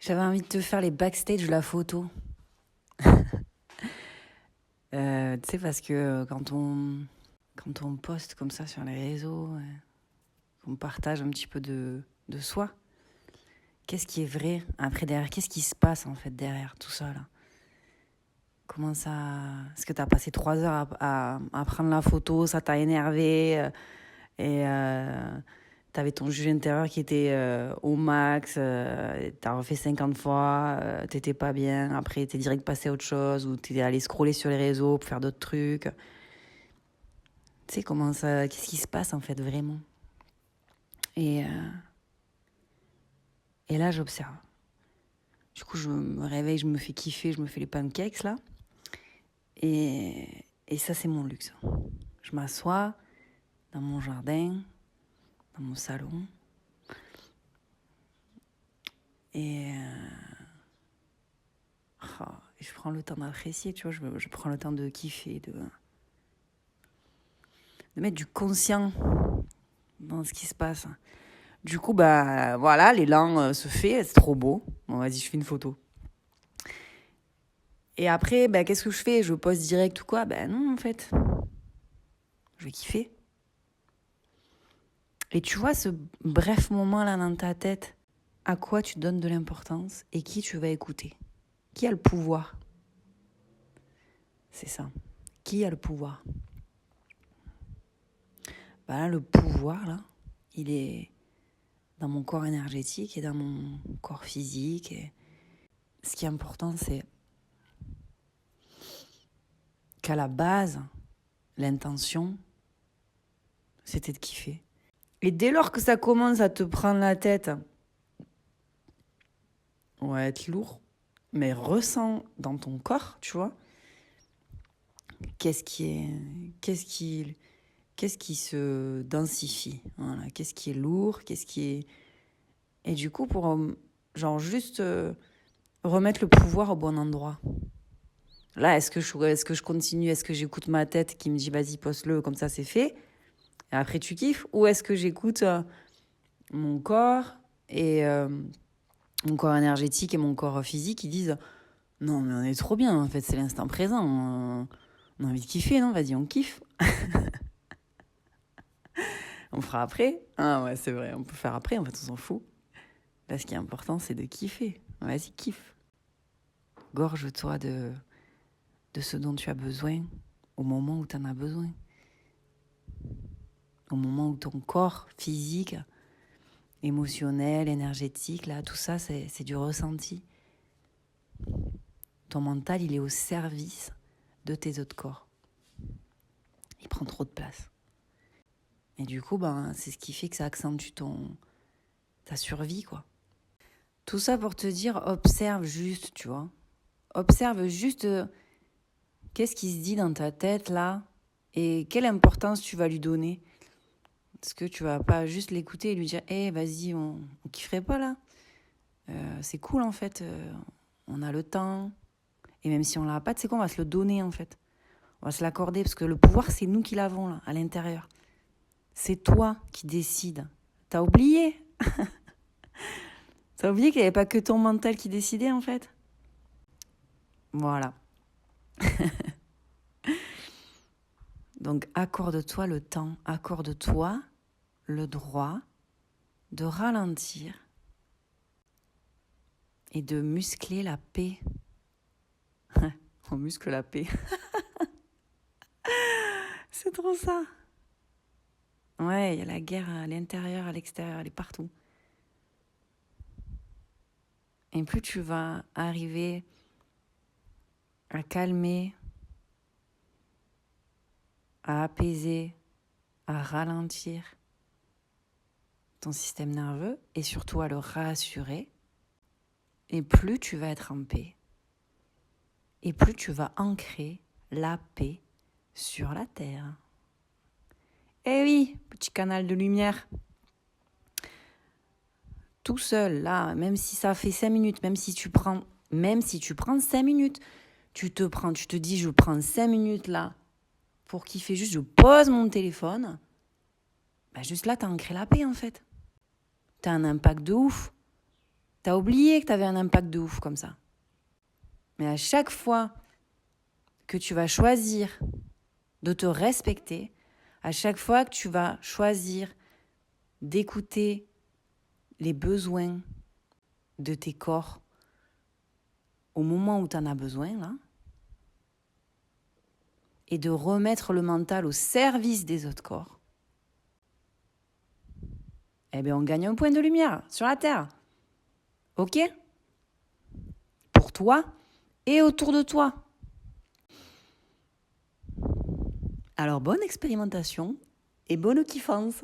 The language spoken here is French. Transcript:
J'avais envie de te faire les backstage de la photo. Tu sais, parce que quand on poste comme ça sur les réseaux, qu'on partage un petit peu de soi, qu'est-ce qui est vrai après derrière? Qu'est-ce qui se passe en fait derrière tout ça là? Comment ça... Est-ce que tu as passé 3 heures à prendre la photo, ça t'a énervé et t'avais ton juge intérieur qui était au max, t'as refait 50 fois, t'étais pas bien, après t'es direct passé à autre chose ou t'es allé scroller sur les réseaux pour faire d'autres trucs. Tu sais comment ça... Qu'est-ce qui se passe en fait vraiment? Et, euh, et là j'observe. Du coup je me réveille, je me fais kiffer, je me fais les pancakes là. Et ça c'est mon luxe. Je m'assois dans mon jardin, dans mon salon. Et je prends le temps d'apprécier, tu vois, je prends le temps de kiffer, de mettre du conscient dans ce qui se passe. Du coup, bah voilà, l'élan se fait, c'est trop beau. Bon, vas-y, je fais une photo. Et après, bah, qu'est-ce que je fais? Je poste direct ou quoi? Ben non, en fait. Je vais kiffer. Et tu vois, ce bref moment-là dans ta tête, à quoi tu donnes de l'importance et qui tu vas écouter? Qui a le pouvoir? C'est ça. Qui a le pouvoir? Bah là, le pouvoir, là, il est dans mon corps énergétique et dans mon corps physique. Et ce qui est important, c'est qu'à la base, l'intention, c'était de kiffer. Et dès lors que ça commence à te prendre la tête, on va être lourd, mais ressens dans ton corps, tu vois, qu'est-ce qui se densifie, voilà, qu'est-ce qui est lourd, qu'est-ce qui est... Et du coup, pour genre juste remettre le pouvoir au bon endroit. Là, est-ce que je continue? Est-ce que j'écoute ma tête qui me dit vas-y, poste-le, comme ça c'est fait? Et après tu kiffes? Ou est-ce que j'écoute mon corps et mon corps énergétique et mon corps physique qui disent non, mais on est trop bien, en fait, c'est l'instant présent. On a envie de kiffer, non? Vas-y, on kiffe. On fera après. Ah ouais, c'est vrai, on peut faire après, en fait, on s'en fout. Là, ce qui est important, c'est de kiffer. Vas-y, kiffe. Gorge-toi de ce dont tu as besoin au moment où tu en as besoin. Au moment où ton corps physique, émotionnel, énergétique, là, tout ça, c'est du ressenti. Ton mental, il est au service de tes autres corps. Il prend trop de place. Et du coup, ben, c'est ce qui fait que ça accentue ta survie, quoi. Tout ça pour te dire, observe juste, tu vois. Observe juste qu'est-ce qui se dit dans ta tête, là, et quelle importance tu vas lui donner. Est-ce que tu vas pas juste l'écouter et lui dire, hé, vas-y, on kifferait pas, là? C'est cool, en fait. On a le temps. Et même si on l'a pas, tu sais quoi, on va se le donner, en fait. On va se l'accorder, parce que le pouvoir, c'est nous qui l'avons, là, à l'intérieur. C'est toi qui décides. T'as oublié? T'as oublié qu'il n'y avait pas que ton mental qui décidait, en fait? Voilà. Donc, accorde-toi le temps, accorde-toi le droit de ralentir et de muscler la paix. On muscle la paix. C'est trop ça. Ouais, il y a la guerre à l'intérieur, à l'extérieur, elle est partout. Et plus tu vas arriver à calmer, à apaiser, à ralentir ton système nerveux et surtout à le rassurer, et plus tu vas être en paix. Et plus tu vas ancrer la paix sur la terre. Eh oui, petit canal de lumière. Tout seul, là, même si ça fait 5 minutes, même si tu prends 5 minutes, tu te dis, je prends 5 minutes là, pour kiffer juste, je pose mon téléphone, bah juste là, t'as ancré la paix en fait. T'as un impact de ouf. T'as oublié que t'avais un impact de ouf comme ça. Mais à chaque fois que tu vas choisir de te respecter, à chaque fois que tu vas choisir d'écouter les besoins de tes corps au moment où tu en as besoin, là, et de remettre le mental au service des autres corps, eh bien, on gagne un point de lumière sur la Terre. OK ? Pour toi et autour de toi. Alors, bonne expérimentation et bonne kiffance.